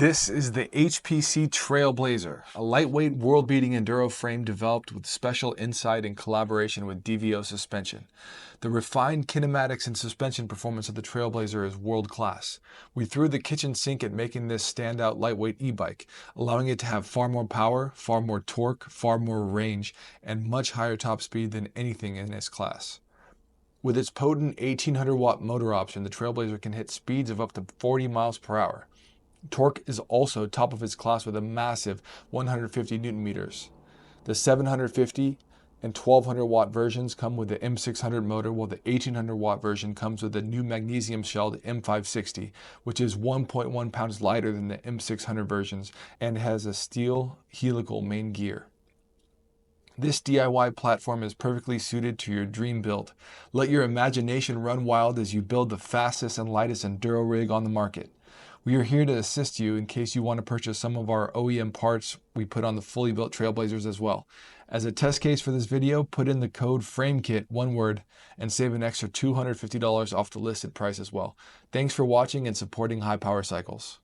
This is the HPC Trailblazer, a lightweight, world-beating enduro frame developed with special insight in collaboration with DVO suspension. The refined kinematics and suspension performance of the Trailblazer is world-class. We threw the kitchen sink at making this standout lightweight e-bike, allowing it to have far more power, far more torque, far more range, and much higher top speed than anything in its class. With its potent 1800-watt motor option, the Trailblazer can hit speeds of up to 40 miles per hour. Torque is also top of its class with a massive 150 Newton meters. The 750 and 1200 watt versions come with the M600 motor, while the 1800 watt version comes with the new magnesium shelled M560, which is 1.1 pounds lighter than the M600 versions and has a steel helical main gear. This DIY platform is perfectly suited to your dream build. Let your imagination run wild as you build the fastest and lightest enduro rig on the market. We are here to assist you in case you want to purchase some of our OEM parts we put on the fully built Trailblazers as well. As a test case for this video, put in the code FRAMEKIT, one word, and save an extra $250 off the listed price as well. Thanks for watching and supporting High Power Cycles.